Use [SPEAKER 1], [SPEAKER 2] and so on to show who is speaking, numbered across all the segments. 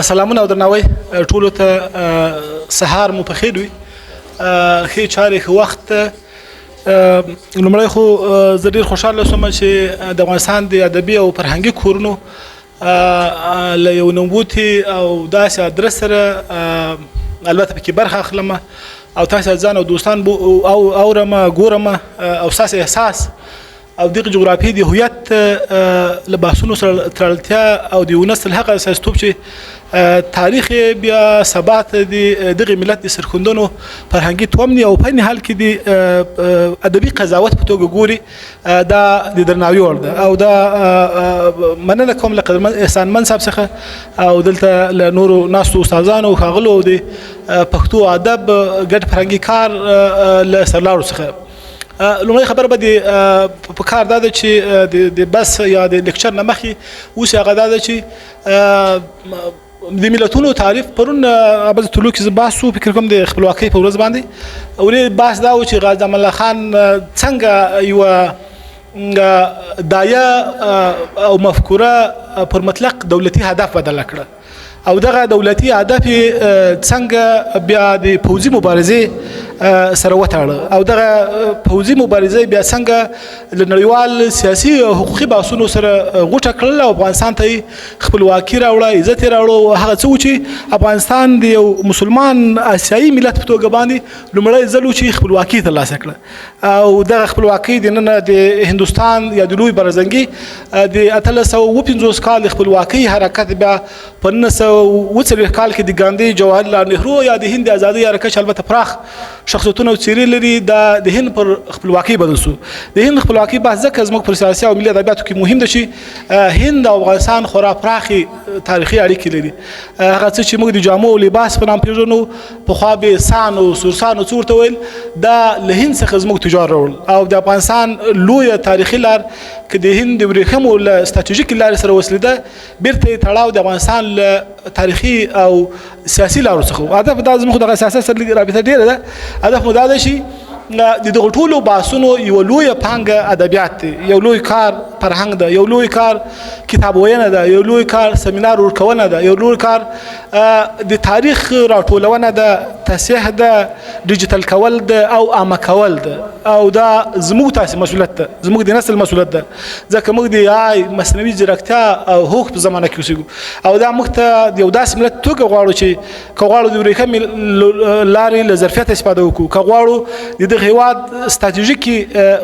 [SPEAKER 1] سلامونه او درناوی ټولو ته سهار مو په خیر وي ښې چارې ښه وخت لومړی خو زه ډېر خوشحاله شوم چې د افغانستان د ادبي او فرهنګي کورونو له یو نوموتي او داسې ادرس سره البته پکې برخه اخلم او تاسې ځان او دوستان اورم ګورم او ستاسې احساس او دغه جغرافیې د هویت له بحثونو سره تړلتیا او د یو نسل هغه اساسیتوب چې تاریخ بیا ثبات دغه ملت د سرښندنو فرهنګي تومني او په حال کې د ادبي قضاوت په توګه ګوري دا د درناوي وړ ده او دا مننه کوم له قدرمن احسان من صاحب څخه او دلته له نورو ناستو استادانو او ښاغلو د پښتو ادب ګډ فرهنګي کار له سرلارو څخه لومړی خبره به په کار دا ده چې د بس یا د لیکچر نه مخکې اوس هغه دا ده چې د ملتونو تعریف پرون ابد طلوع کې بحث وو فکر کوم د خپلواکۍ په ورځ باندې او بحث دا و چې غازي امان الله خان څنګه یو دایه او مفکوره پر مطلق دولتي هدف بدل کړه او دغه دولتي هدف څنګه بیا د پوځي مبارزې سره وتاړه او دغه پوځي مبارزې بیا څنګه د نړیوال سیاسي او حقوقي بحثونو سره غوټه کړل او افغانستان ته خپلواکي راوړه عزت یې راوړه هغه څه چې افغانستان د یو مسلمان آسیایي ملت په توګه باندې لومړی ځل چې خپلواکي ترلاسه کړه او دغه خپلواکي د نن د هندوستان یا د لوی برزنګي د 1850 کال خپلواکي حرکت بیا په 1940 کال کې د ګاندي جواهرلال نهرو یا د هند ازادي حرکت البته پراخ شخصیتونه او څیرې لري د هند پر خپلواکي بدل شو د هند خپلواکي بحث ځکه زموږ پر سیاسي او ملي ادبیاتو کې مهم ده چې هند او افغانستان خورا پراخي تاریخي اړیکې لري هغه څه چې موږ د جامو او لباس په نام پیژنو پخوا به سان او سورسان او څورته ویل دا له هند څخه زموږ تجار راوړل او د افغانستان لویه تاریخي لار که د هند د ورېښمو له ستراتیژیکې لارې سره وسلېده بیرته یې تړاو د افغانستان له تاریخي او سیاسي لارو څخه هدف دا زموږ دغه سیاست سره رابطه ډېره ده هدف مو دا ده چې د دغو ټولو بحثونو یوه لویه پانګه ادبیات دی یو لوی کار فرهنګ ده یو لوی کار کتاب ویونه ده یو لوی کار سمینار ورکونه ده یو لوی کار د تاریخ راټولونه ده تصحیح ده ډیجیټل کول ده او عامه کول ده او دا زموږ تاسې مسؤلیت ده زموږ د نسل مسؤلیت ده ځکه موږ د مصنوعي ځیرکتیا او هوښ په زمانه کې اوسېږو او دا موږ ته د یو داسې ملت توګه غواړو چې که غواړو د ورېښمې لارې له ظرفیت استفاده وکړو که غواړو د دغه هېواد ستراتیژیکي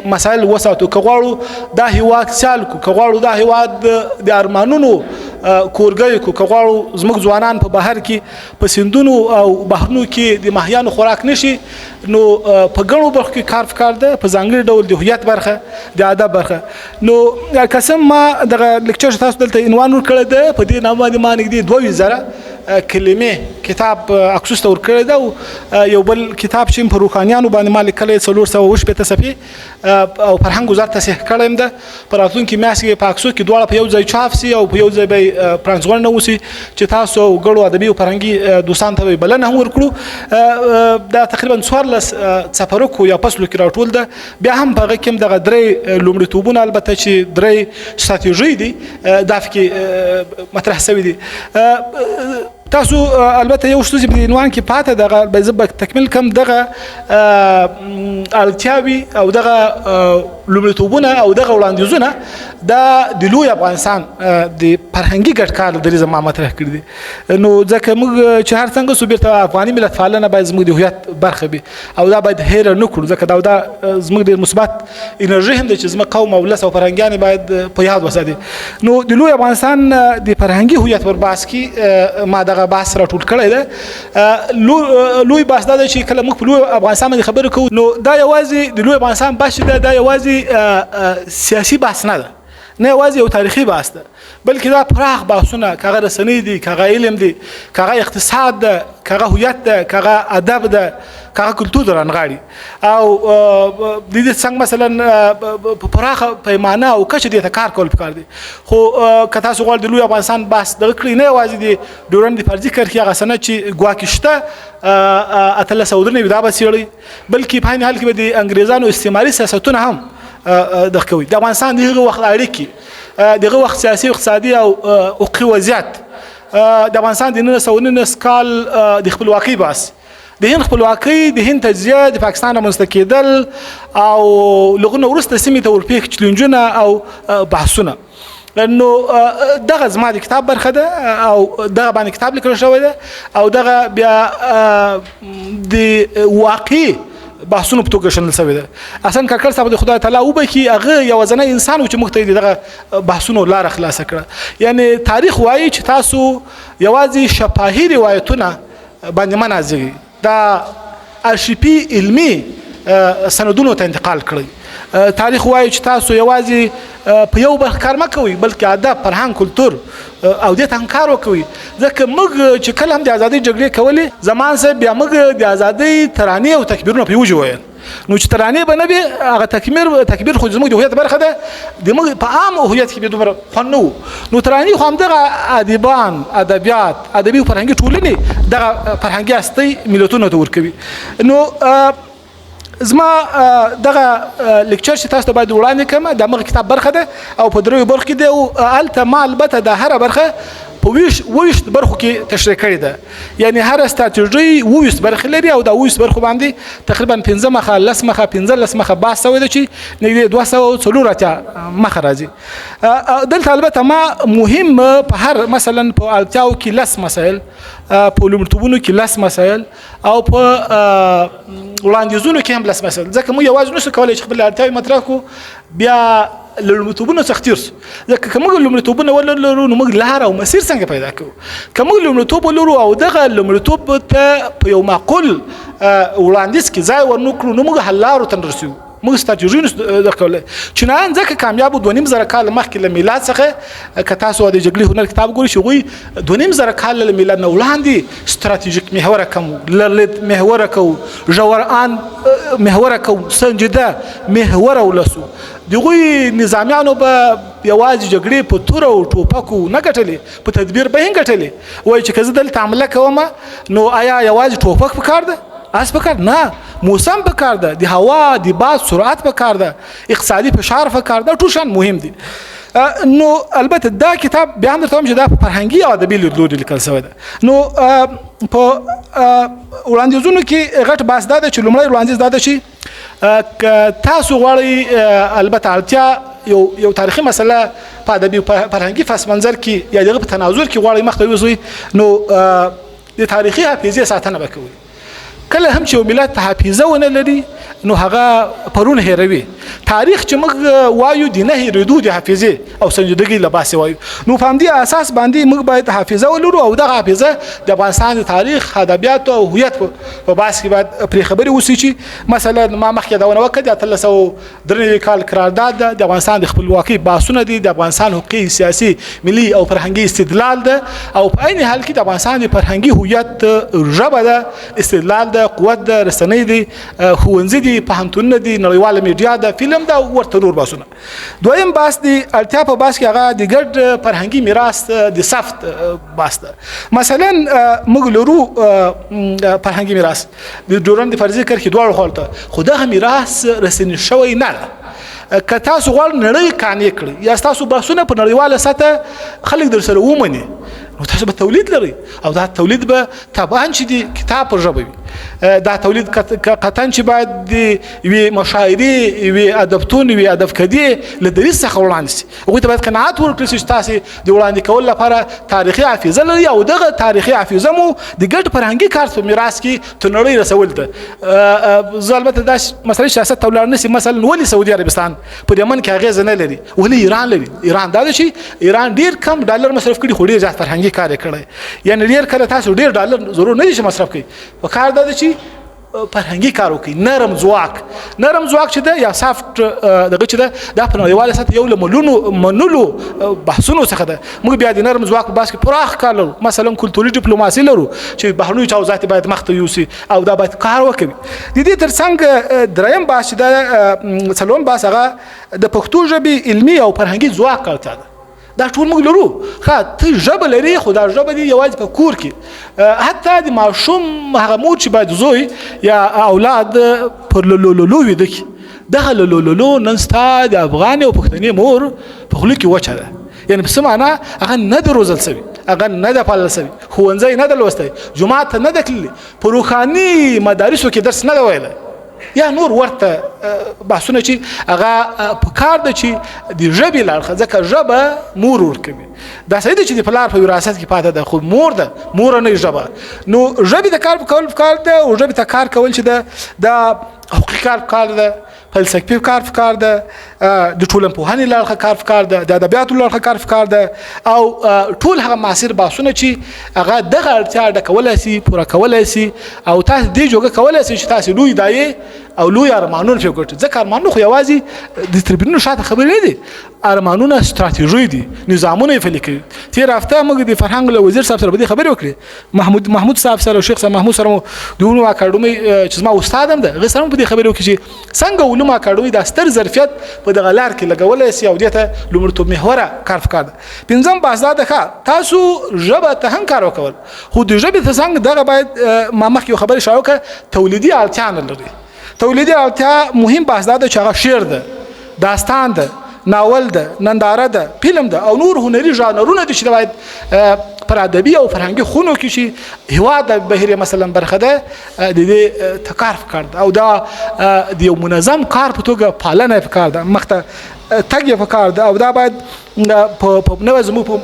[SPEAKER 1] مسایل وساتو که غواړو دا هېواد سیال کړو که غواړو دا هېواد د ارمانونو کورګی کړو که غواړو زموږ ځوانان په بهر کې په سیندونو او بحرونو کې د ماهیانو خوراک نشي نو په ګڼو برخو کې کار فکار ده په ځانګړي ډول د هویت برخه د ادب برخه نو قسم ما دغه لیکچر تاسو دلته عنوان ورکړی ده په دې نامه باندې ما نږدې 2000 کلمې کتاب اکسوس ته ورکړی ده او یو بل کتاب چې په روحانیانو باندې ما لیکلی 480 صفحې او فرهنګ وزارت تصحیح کړی یم ده په راتلونکي میاشت کې په اکسوس کې دواړه په یو ځای چاپ سي او په یو ځای به پرانځغونډه وسي چې تاسو ګڼو ادبي او فرهنګي دوستان ته بلنه هم ورکړو دا تقریبا 14 څپرکو یا فصلو کې راټول ده بیا هم په هغه کې هم دغه درې لومړیتوبونه البته چې درې ستراتیژۍ دي دا پکې مطرح شوي دي تاسو البته یو څه چې په عنوان کې پاته دغه به زه به تکمیل کم دغه اړتیاوې او دغه لومړیتوبونه او دغه وړاندیزونه دا د لوی افغانستان د فرهنګي ګډ کار له دریځه ما مطرح کړي دي نو ځکه موږ چې هر څنګه سو بیرته افغاني ملت پالنه باید زموږ د هویت برخه وي او دا باید هېره نه کړو ځکه دا زموږ ډېر مثبت انرژي هم ده چې زموږ قوم او ولس او فرهنګیان باید په یاد وساتي نو د لوی افغانستان د فرهنګي هویت پر بحث کې ما دغه بحث راټول کړی ده لوی بحث دا ده چې کله موږ په لوی افغانستان باندې خبرې کوو نو دا یوازې د لوی افغانستان بحث دا یوازې سیاسي بحث نه ده نه یوازې یو تاریخي بحث ده بلکې دا پراخ بحثونه که هغه رسنۍ دي که هغه علم دي که هغه اقتصاد ده که هغه هویت ده که هغه ادب ده که هغه کلتور ده رانغاړي او د دې څنګه مثلا په پراخه پیمانه او کچه دې ته کار کول پکار دي خو که تاسو غواړئ د لوی افغانستان بحث دغه کړئ نه یوازې د ډیورنډ د فرضي کرښې هغه سند چې ګواکې شته اتلس او درې دا به څېړئ بلکې په عین حال کې به د انګریزانو استعماري سیاستونه هم دغه کوي د افغانستان دغه وخت اړیکې دغه وخت سیاسي او اقتصادي او حقوقي وضعیت د افغانستان د 1919 کال د خپلواکۍ بحث د هند خپلواکۍ د هند تجزیه د پاکستان رامنځته کېدل او لغونه وروسته سیمې ته ورپېښ چلنجونه او بحثونه نو دغه زما د کتاب برخه ده او دغه باندې کتاب لیکل شوی ده او دغه بیا د واقعي بحثونو په توګه شنل شوی ده. حسن کاکړ صاحب د خدای تعالی وبخي هغه یوازینی انسان و چې موږ ته دغه بحثونو لاره خلاصه کړه. یعنی تاریخ وایي چې تاسو یوازې شفاهي روایتونه باندې منازعي دا ارشیپي علمي سندونو ته انتقال کړی. تاریخ وایي چې تاسو یوازې په یو برخه کار مه کوئ بلکې ادب فرهنګ کلتور او دې ته هم کار وکوئ ځکه موږ چې کله هم د ازادۍ جګړې کولې زمان صاحب بیا موږ د ازادۍ ترانې او تکبیرونه په یو ژبه ویل نو چې ترانې به نه وي هغه تکبیر خو زموږ د هویت برخه ده د موږ په عام هویت کې به دومره خوند نه و نو ترانې خو همدغه ادیبان ادبیات ادبي او فرهنګي ټولنې دغه فرهنګي هستۍ ملتونو ته ورکوي. نو زما دغه لیکچر چې تاسو ته باید وړاندې کړم د مغه کتاب برخه ده او په دریو برخو کې ده او الته ما البته د هر برخه په ویشت برخو کې تشریح کړې ده. یعنی هر استراتیژي 20 برخې لري او د 20 برخو باندې تقریبا 15 مخه 10 مخه 15 مخه بحث شوی ده چې نږدې 240 مخه راځي. دلته البته ما مهم په هر مثلا په التاو کې 10 مسائل په لومړیتوبونو کې 10 مسائل او په وړاندیزونو کې هم 10 مسائل ځکه موږ یوازې نشو کولای چې خپل اړتیاوې مطرح کړو بیا لومړیتوبونه څخه تیر سو ځکه که موږ لومړیتوبونه ولرو نو موږ لار او مسیر څنګه پیدا کوو. که موږ لومړیتوب ولرو او دغه لومړیتوب ته په یو معقول وړاندیز کې ځای ورنکړو نو موږ حل لارو ته نرسو موږ استراتیژي نشو کولای. چنان ځکه کامیاب 2.5 کال مخکې له میلاد څخه که تاسو د جګړې هنر کتاب ګورئ چې هغوی 2.5 کال له میلاد نه وړاندې ستراتیژیک محوره کوو لرلید محوره کوو ژوران محوره کوو سنجیده محوره ولسو دغوی نظامیانو به یوازې جګړې په تور او ټوپکو نه ګټلې په تدبیر به یې ګټلې وایي چې که زه دلته حمله کوم نو آیا یوازې ټوپک پکار ده اس پکار نه موسم پکار ده د هوا د باد سرعت پکار ده اقتصادي فشار پکار ده ټول شان مهم دي. نو البته دا کتاب بیا هم درته وایم چې دا په فرهنګي او ادبي لیدلوري لیکل شوی ده. نو په وړاندیزونو کې غټ بحث دا ده چې لومړی وړاندیز دا ده چې تاسو غواړئ البته اړتیا یو تاریخي مسله په ادبي فرهنګي پس منظر کې یا دغه په تناظر کې غواړئ مخ ته یوسئ نو د تاریخي حافظې ساتنه به کوئ. کله هم چې یو ملت حافظه ونه لري نو هغه پرون هیروي. تاریخ چې موږ وایو د نه هیریدو د حافظې او سنجیدګۍ لباسې وایو نو په همدې اساس باندې موږ باید حافظه ولرو او دغه حافظه د افغانستان د تاریخ ادبیاتو او هویت په بحث کې باید پرې خبرې وشي چې مثلا ما مخکې داونه وکړه د 1393 کال قرارداد ده د افغانستان د خپلواکۍ بحثونه دي د افغانستان حقوقي سیاسي ملي او فرهنګي استدلال ده او په عین حال کې د افغانستان د فرهنګي هویت ژبه ده استدلال ده قوت ده رسنۍ دي ښوونځي دي پوهنتونونه دي نړیواله میډیا ده فلم ده ورته نور بحثونه. دویم بحث دی اړتیا په بحث کې هغه د ګډ فرهنګي میراث د ثبت بحث ده. مثلا موږ لرو فرهنګي میراث د ډیورنډ فرضي کرښې دواړو خواو ته خو دغه میراث رسنی شوی نه ده. که تاسو غواړئ نړۍ قانع کړئ یا ستاسو بحثونه په نړیواله سطحه خلک در سره ومني نو تاسو به تولید لرئ او دا تولید به طبعا چې د کتاب په ژبه وي. دا تولید قطعا چې باید د یوې مشاعرې یوې ادبتون یوې ادبکدې له دریځ څخه وړاندې سي. هغوی ته باید قناعت ورکړل سي چې تاسې د وړاندې کولو لپاره تاریخي حافظه لري او دغه تاریخي حافظه مو د ګډ فرهنګي کارت په میراث کې تر نړۍ رسول ده. زه البته دا مسلې سیاست ته ولاړ نه سي. مثلا ولې سعودي عربستان په یمن کې اغېزه نه لري ولې ایران لري؟ ایران دا ده چې ایران ډېر کم ډالر مصرف کړي خو ډېر زیات فرهنګي کار یې کړی. یعنې ډېر کله تاسو ډېر ډالر ضرور نه دي چې مصرف کړئ په کار دا ده چې فرهنګي کار وکړي. نرم ځواک چې ده یا سافت دغه چې ده دا په نړیواله سطحه یو له منلو بحثونو څخه ده. موږ بیا د نرم ځواک په بحث کې پراخ کار لرو. مثلا کلتوري ډیپلوماسي لرو چې بهرنیو چارو باید مخ ته یوسي او دا باید کار وکړي. د دې ترڅنګ دریم بحث چې ده څلورم بحث هغه د پښتو ژبې علمي او فرهنګي ځواک اړتیا ده. دا ټول موږ لرو. ته ژبه لري خو دا ژبه دي یوازې په کور کې حتی د ماشوم هغه مور چې باید زوی یا اولاد پر لولو ویده کړي دغه لولو نن ستا د افغان او پښتني مور په خوله کې وچه ده. یعنې په څه معنا هغه نه ده روزل شوي هغه نه د پالل سوي، ښوونځی نه د لوستی، جومات ته نه د تللی، په روحاني مدارسو کې درس نه د ویلی، یا نور ورته بحثونه چې هغه په کار ده چې د ژبې له اړخه، ځکه ژبه مور ورکوي. دا صحیح ده چې د پلار په وراثت کې پاتې ده، خو مور ده، مور نه ژبه. نو ژبې ته کار کول پکار ده، او ژبې ته کار کول چې ده دا حقوقي کار پکار ده، فلسفي کار پکار ده، د ټولنپوهنې له اړخه کار پکار ده، د ادبیاتو له اړخه کار پکار ده، او ټول هغه معاصر بحثونه چې هغه دغه اړتیا ډکولی سي، پوره کولی سي، او تاسو دې جوګه کولی سئ چې تاسو لوی دایې او لوی ارمانونه پرې وګټئ. ځکه ارمانونه خو یوازې د تربیونو شاته خبرې نه دي، ارمانونه ستراتیژي دي، نظامونه یې پلي کوي. تېره هفته موږ د فرهنګ له وزیر صاحب سره په دې خبرې وکړې، محمود صاحب سره او شیخ صاحب محمود سره مو د علومو اکاډمۍ چې زما استاد هم ده، هغې سره مو په دې خبرې وکړې چې څنګه علومو اکاډمۍ دا ستر ظرفیت په دغه لار کې لګولی سي، او دې ته لومړیتوب محوره کار پکار ده. پنځم بحث دا ده تاسو ژبه ته هم کار وکول، خو د ژبې ته څنګه دغه باید ما مخکې یو خبرې اشاره وکړه، تولیدي اړتیا نه لري. تولیدي اړتیا مهم بحث دا ده چې هغه شعر ده، داستان ده، ناول ده، ننداره ده، فلم ده، او نور هنري ژانرونه دي چې باید پر ادبي او فرهنګي خونو کې شي. هېواد د بهیرې مثلا برخه ده، د دې ته کار پکار ده، او دا د یو منظم کار په توګه پالنه یې پکار ده، مخته تګ یې پکار ده، او دا باید په نوې زموږ په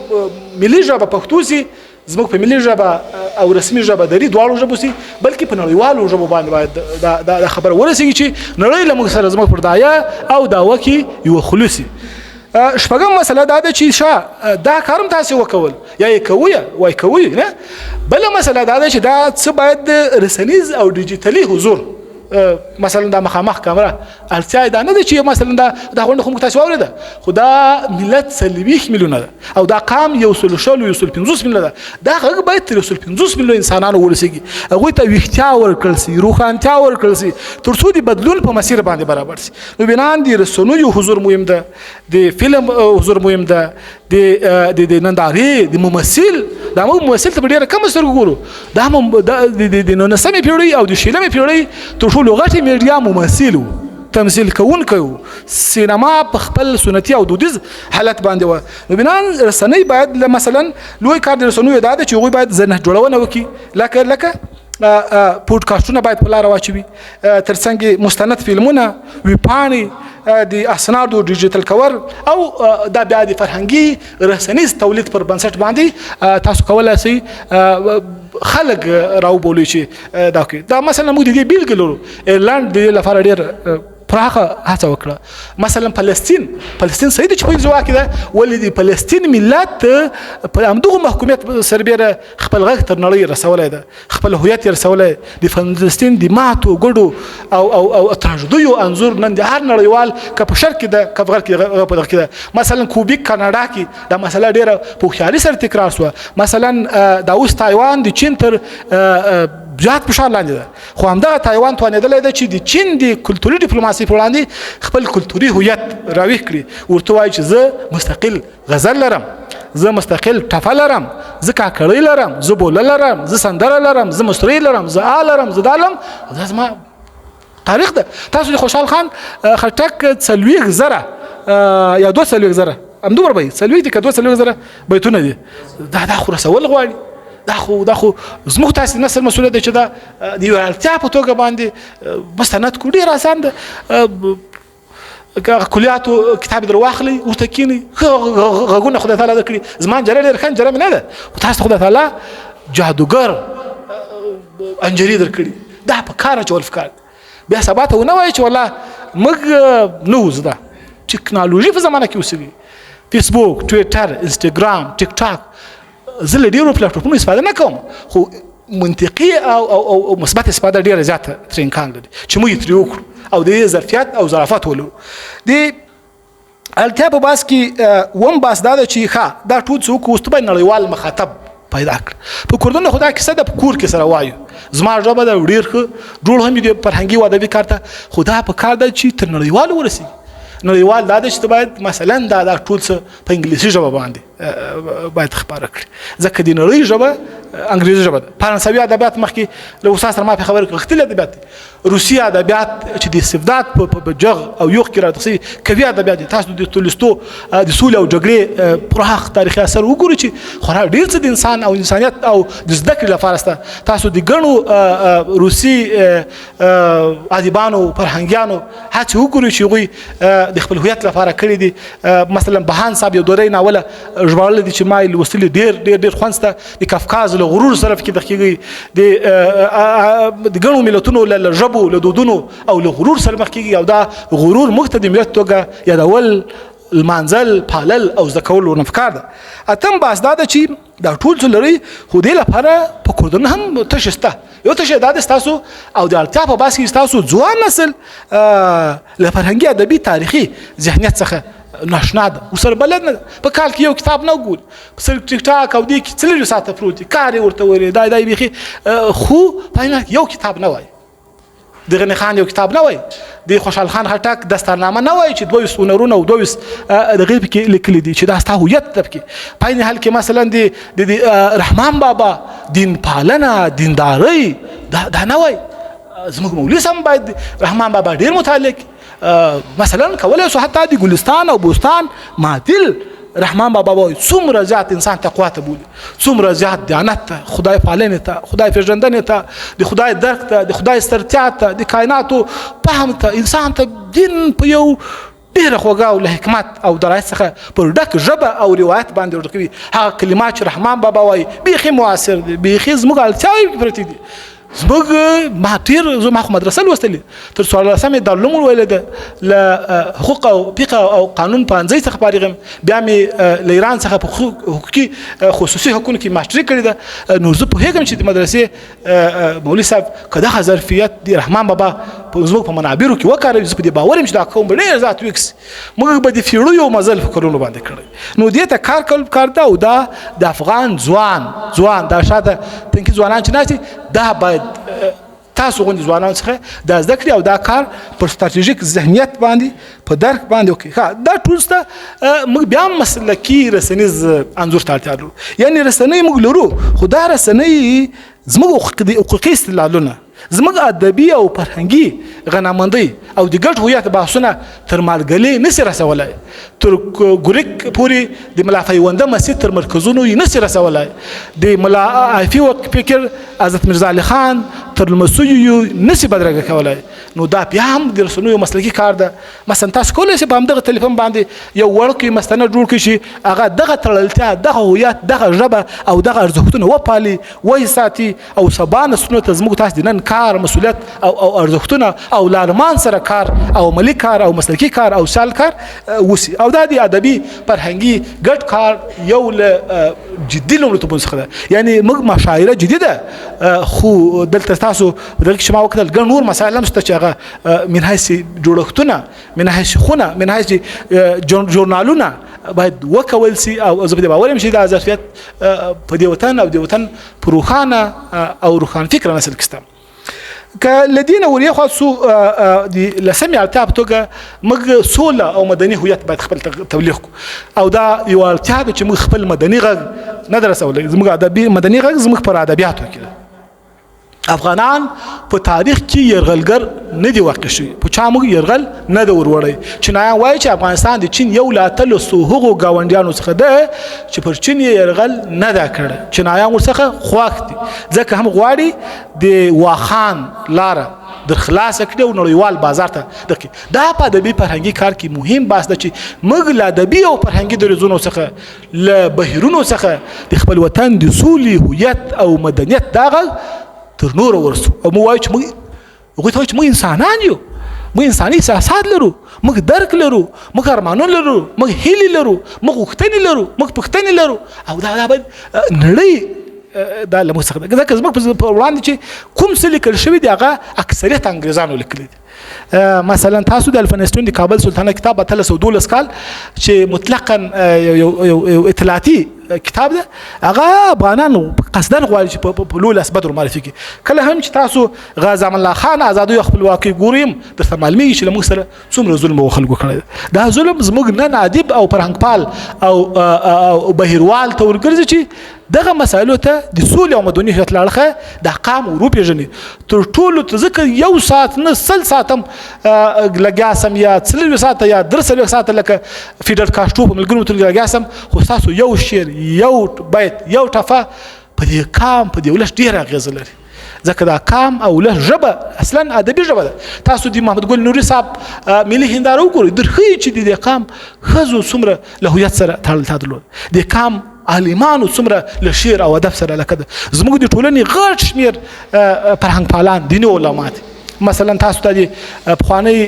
[SPEAKER 1] ملي ژبه پښتو سي، زموږ په ملي ژبه او رسمي ژبه دري دواړو ژبو سي، بلکې په نړیوالو ژبو باندې باید دا خبره ورسېږي چې نړۍ له موږ سره زموږ پر دایه او دعوه کې یو خلوصي. شپږم مسله دا ده چې دا کار هم تاسې وکول، یا یې کوئ وایي کوئ نه. بله مسله دا ده چې دا څه باید د رسنیز او ډیجیټلي حضور، مثلا دا مخامخ کامره اړتیا دا نه ده چې مثلا دا غونډه خو موږ تاسې واورېده، خو دا ملت 40 میلیونه ده، او دا قام 150 میلیونه ده، دا غږ باید تر 150 میلیونه انسانانو ورسېږي، هغوی ته ویښتیا ورکړل سي، روښانتیا ورکړل سي، تر څو د بدلون په مسیر باندې برابر سي. نو بنان د رسنیو حضور مهم ده، د فلم حضور مهم ده، د نندارې د ممثل، دا موږ ممثل ته په ډېره کمه سترګو ګورو، دا هم د 19مې پیړۍ او د 20مې پیړۍ تر ټولو غټې میډیا ممثل و، تمثیل کوونکی و، سینما په خپل سنتي او دودیز حالت باندې وه. نو بنان رسنۍ باید مثلا لوی کار د رسنیو دا ده چې هغوی باید ذهن جوړونه وکړي، لکه پودکاسټونه باید په لاره واچوي، ترڅنګ مستند فلمونه، ویبپاڼې، د اسنادو ډیجیټل کول، او دا بیا د فرهنګي رسنیز تولید پر بنسټ باندې تاسو کولی سئ خلک راوبولئ چې دا کوي. دا مثلا موږ د دې بیلګې لرو، ایرلنډ د دې لپاره ډېر پراخه هڅه وکړه. مثلا فلسطین صحیح ده چې په انزوا کې ده، ولې د فلسطین ملت په همدغه محکومیت سربیره خپل غږ تر نړۍ رسولی ده، خپل هویت یې رسولی. د فلسطین د ماتو ګډو او تراژدیو انځور نن د هر نړیوال که په شرق کې ده که په غرب کې په دغه کې ده. مثلا کوبیک کاناډا کې دا مسله ډېره په هوښیاري سره تکرار شوه. مثلا دا اوس تایوان د چین تر زیات فشار لاندې ده، خو همدغه تایوان توانېدلی ده چې د چین د کلتوري ډیپلوماسۍ په وړاندې خپل کلتوري هویت راویښ کړي، ورته وایي چې زه مستقل غزل لرم، زه مستقل ټپه لرم، زه کاکړۍ لرم، زه بوله لرم، زه سندره لرم، زه مصري لرم، زه لرم، زه دا لرم، دا زما تاریخ ده. تاسو د خوشحال خان خټک 40,000 یا 42,000 همدومره به وي، 40 دي که 42,000 بیتونه دي، دا خو رسول غواړي. دا خو زموږ تاسې نسل مسؤلیت دی چې دا د یوې اړتیا په توګه باندې مستند کړو. ډېر اسان ده، کلیاتو کتاب در واخلئ، ورته کښېنئ، ښه غږونه خدای تعالی درکړي. زما انجره ډېره ښه انجره مې نه ده، خو تاسو ته خدای تعالی جادوګر انجري درکړي. دا په کار اچول پکار. بیا سبا ته ونه وایي چې والله موږ نه وو زده. ټکنالوژي په زمانه کې اوسېږي، فیسبوک، ټویټر، انسټاګرام، ټیک ټاک. زه له ډېرو پلیټفارمونو استفاده نه کوم، خو منطقي او مثبت استفاده ډېره زیاته ترې امکان لري چې موږ یې ترې وکړو او د دې ظرفیت او ظرافت ولرو. د اړتیا په بحث کې اووم بحث دا ده چې دا ټول څه وکړو، اوس ته باید نړیوال مخاطب پیدا کړه. په کورنۍ خو دا کیسه ده، په کور کې سره وایو زما ژبه ده، ډېر ښه جوړ هم دي فرهنګي او ادبي کار ته، خو دا په کار ده چې تر نړیوالو ورسېږي. نړیوال دا ده چې ته باید مثلا دا ټول څه په انګلیسي ژبه باندې باید خبره کړي ځکه د نړۍ ژبه انګریزي ژبه ده. فرانسوي ادبیات مخکې له استاد سره ما په خبره کې غښتلي ادبیات دي. روسي ادبیات چې د استبداد په جغ او یوغ کې راځي کوي ادبیات دي. تاسو د تولستو د سولې او جګړې پراخ تاریخي اثر وګورئ چې خورا ډېر څه د انسان او انسانیت او د زده کړې لپاره سته. تاسو د ګڼو روسي ادیبانو فرهنګیانو هڅې وګورئ چې هغوی د خپل هویت لپاره کړي دي. مثلا بهان صاحب یو دوره ناوله ژباړلی دی چې ما یې لوستلي ډېر خوند سته. د کافکاز له غرور سره پکې دقیق کېږي د ګڼو ملتونو له ژبو له دودونو او له غرور سره مخ کېږي او دا غرور موږ ته د ملت توګه یادول المانځل پالل او زده کول ورنه پکار ده. اتم بحث دا ده چې دا ټول څه لري خو دې لپاره په کورډن هم تشه شته. یو تشه دا ده ستاسو او د اړتیا په بحث کې ستاسو ځوان نسل له فرهنګي ادبي تاریخي ذهنیت څخه ناشنا ده ورسره بلد نه ده. په کال کې یو کتاب نه وګوري په ټیک ټاک او دې کې څلور ساعته پروت دي کار یې ورته ویلی دا بیخي خو په یو کتاب نه وایي. د غني خان یو کتاب نه وایي. د خوشحال خان خټک دستارنامه نه وایي چې 22 هنرونه او 22 دغې پکې لیکلي دي چې دا ستا هویت ده. پکې په عین حال کې مثلا د رحمان بابا دین پالنه دیندارۍ دا نه وایي. زموږ مولوي صاحب باید رحمان بابا ډېر مطالعه مثلا کولی شو حتی د ګلستان او بوستان معدل رحمان بابا وایي څومره زیات انسان تقوا ته بولي څومره زیات دیانت ته خدای پالنې ته خدای پېژندنې ته د خدای درک ته د خدای سترتیا ته د کائناتو فهم ته انسان ته دین په یو ډېره خوږه او له حکمت او درایت څخه پر ډک ژبه او روایت باندې ورته کوي. هغه کلمات چې رحمان بابا وایي بیخي موثر دي بیخي زموږ اړتیاوې پرتې دي. زموږ ما زما خو مدرسه لوستلې تر 14مې دارالعلوم ویلې ده له حقوق او فقه او قانون پوهنځۍ څخه فارغ یم. بیا مې له ایران څخه په حقوقي خصوصي حقوقو کې ماسټري کړې ده. نو زه پوهېږم چې د مدرسې مولوي صاحب که دغه ظرفیت د رحمان بابا زموږ په منابرو کې وکاروي زه په دې باور یم چې دا قوم به ډېر زیات ویکسي. موږ به د فیړیو مزل په کلونو باندې کړی. نو دې ته کار کول پکار ده او دا د افغان ځوان دا شاته پنځه ځوانان چې ناست دي دا باید تاسو غوندې ځوانانو څخه دا زده کړي او دا کار پر ستراتیژیک ذهنیت باندې په درک باندې وکړي. دا ټول سته. موږ بیا هم مسلکي رسنیز انځور ته اړتیا لرو. یعنې رسنۍ موږ لرو خو دا رسنۍ زموږ حقوقي استدلالونه زموږ ادبي او فرهنګي غنامندۍ او د ګډ هویت بحثونه تر مالګلې نسي رسولی. تر ګوریک پورې د ملا پیونده مسجد تر مرکزونو یې نسي رسولی. د ملا عافي فکر حضرت میرزا علي خان تر لمسیو نسي بدرګه کولی. نو دا بیا هم د رسنیو مسلکي کار ده. مثلا تاسو کولی شئ په همدغه تلیفون باندې یو وړوکی مستند جوړ کړئ چې هغه دغه تړلتیا دغه هویت دغه ژبه او دغه ارزښتونه وپالي وساتي او سبا نسلونو ته زموږ تاسو د نن کار مسؤلیت او ارزښتونه او لارمان سره کار او عملي کار او مسلکي کار او سال کار وسی. او دا د ادبي فرهنګي ګډ کار یو له جدي لومړیتوبونو څخه ده. یعنې موږ مشاعره جدي ده خو دلته تاسو دلته چې ما وکتل ګڼ نور مسایل هم شته چې هغه من حیث جوړښتونه من حیث خونه من حیث ژورنالونه باید وکول سي. او زه په دې باور یم چې دا ظرفیت په دې وطن او د وطن په روښانه او روښانه فکره نسل کې شته. که له دې نه ورېخوا سو د لسمې اړتیا په توګه موږ سوله او مدني هویت باید خپل تبلیغ کړو. او دا یوه اړتیا ده چې موږ خپل مدني غږ نه ده رسولی. زموږ ادبي مدني غږ زموږ پر ادبیاتو کې ده. افغانان په تاریخ کې یرغلګر نه دي واقع شوي. په چا موږ یرغل نه ده وروړی. چینایان وایي چې افغانستان د چین یو له 800 هغو ګاونډیانو څخه ده چې پر چین یې یرغل نه ده کړی. چینایان ورڅخه خوښ دي ځکه هم غواړي د واخان لاره در خلاصه کړي او نړیوال بازار ته دقي. دا په ادبي فرهنګي کار کې مهم بحث ده چې موږ له ادبي او فرهنګي دریځونو څخه له بهیرونو څخه د خپل وطن د سولې هویت او مدنیت دغه تر نوره ورسو. او موږ وایو چې موږ هغوی ته وایو چې موږ انسانان یو موږ انساني احساسات لرو موږ درک لرو موږ ارمانونه لرو موږ هیلې لرو موږ غوښتنې لرو موږ پوښتنې لرو. او دا باید نړۍ دا له موږ څخه ده ځکه زموږ په وړاندې چې کوم څه لیکل شوي دي هغه اکثریت انګریزانو لیکلي دي. مثلا تاسو د الفنستون د کابل سلطنه کتاب 1312 کال چې مطلقاً یو اطلاعاتي کتاب ده، هغه افغانانو قصدن غواړي چې په لوی لاس بدر معرفي کړي. کله هم چې تاسو غازي امان الله خان ازادي خپلواکي ګوریم درته معلومیږي چې موږ سره څومره ظلم او خلکو کړی. دا ظلم زموږ نن ادیب او فرهنګپال او بهیروال ته ورګرځي چې دغه مسایلو ته د سولې او مدنیت لړخه د احکام ورو پیژني. تر ټولو ته ځکه یو ساعت نه سل ساعتم لګیاسم یا 30 ساعت یا 30 ساعت لکه فیډر کاشټو په ملګرو ته لګیاسم، خو تاسو یو شعر یو بیت یو ټفه په دې کام په دې ولش ډیر اغیز لري. ځکه دا کام او له ژبه اصلا ادبي ژبه ده. تاسو د محمد ګل نوري صاحب ملي هنداره وګورئ درخی چې د کام خزو څومره له هویت سره تړل درلود. د کام عالمانو څومره له شعر او ادب سره علاقه ده. زموږ د ټولنې غټ شمېر فرهنګپالان دیني علما دي. مثلا تاسو ته د پخوانی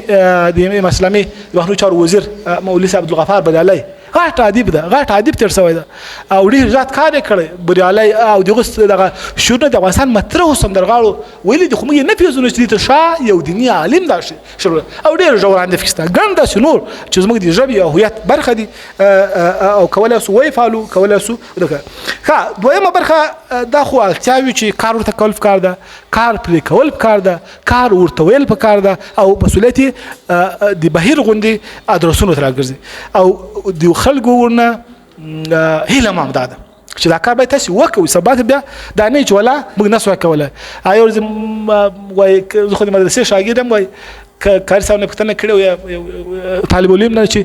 [SPEAKER 1] د اسلامي بهرنیو چارو وزیر مولوي صاحب عبدالغفار بریالي غټ ادیب ده، غټ ادیب تیر شوی ده او ډېر زیات کار یې کړی. بریالي او دغه دغه شعرونه د افغانستان مطرح او سندرغاړو ویلي دي، خو موږ یې نه پېژنو چې دلته شاه یو دیني عالم دا شعرونه او ډېر ژور اندېښنې شته. ګڼ داسې نور چې زموږ د ژبې او هویت برخه دي او کولی سو ویې فالو کولی سو دغه. ښه دویمه برخه دا خو اړتیاوي چې کار ورته کول پکار ده، کار پرې کول پکار ده، کار ورته ویل پکار ده او مسؤلیت د بهیر غوندې ادرسونو ته راګرځي او د خلکو ورنه هیله مام ده چې دا کار باید تاسو وکړئ. سبا ته بیا دا نه چې ولا موږ نسو کولای. ایو وای زه خو د مدرسې شاګرد یم، وای کار څو نه پښتنه کړو یا طالب علم نه چې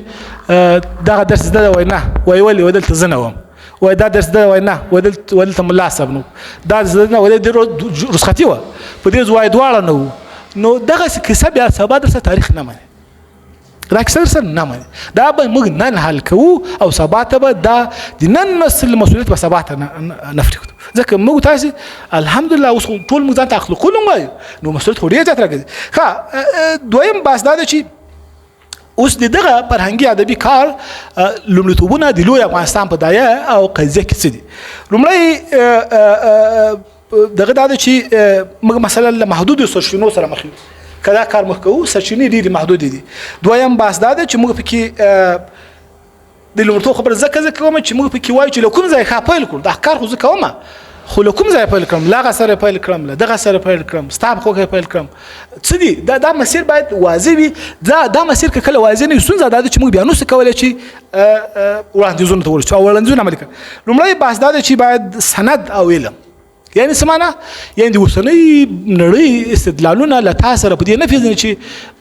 [SPEAKER 1] دا درس زده وای نه وای ولې ودلته زنه وم، وای دا درس زده وای نه ودلته ملا صاحب نو دا زده نه ولې د رخصتي و په دې زوای دواړه نو دغه کیسه بیا سبا درس تاریخ نه مانی، دا کیسه سره نه مانی. دا به موږ نن حل کوو او سبا ته به دا د نن نسل مسؤلیت به سبا ته نفري کړو. ځکه موږ تاسو الحمدلله اوس ټول موږ ځان ته اخلاقونه وایو نو مسؤلیت خو ډېر زیات راګرځي. ښه دویم بحث دا ده چې اوس دغه فرهنګي ادبي کار لومړیتوبونه د لوی افغانستان په دایه او قضیه کې څه دي. لومړی دغه دا ده چې موږ مثلا له محدودو سرچینو سره مخ یو، کدا کار مخ کوو سرچینې ډېرې محدودې دي. دویم بحث دا ده چې موږ پکې د لومړیتوب خبره ځکه کوم چې موږ پکې وایو چې له کوم ځای ښه پیل کړو. دا کار خو زه کوم خو له کوم ځای پیل کړم، له هغه سره پیل کړم، له دغه سره پیل کړم، ستا په خوښه پیل کړم. څه دي دا مسیر باید واضح وي. دا مسیر که کله واضح نه وي ستونزه دا ده چې موږ بیا نو څه کولی چې وړاندیزونو ته ورسو او وړاندیزونه عملي کړو. لومړی بحث دا ده چې باید سند او علم، یعنی څه معنا، یعنی د اوسنۍ نړۍ استدلالونه له تا سره په دې نه پېژني چې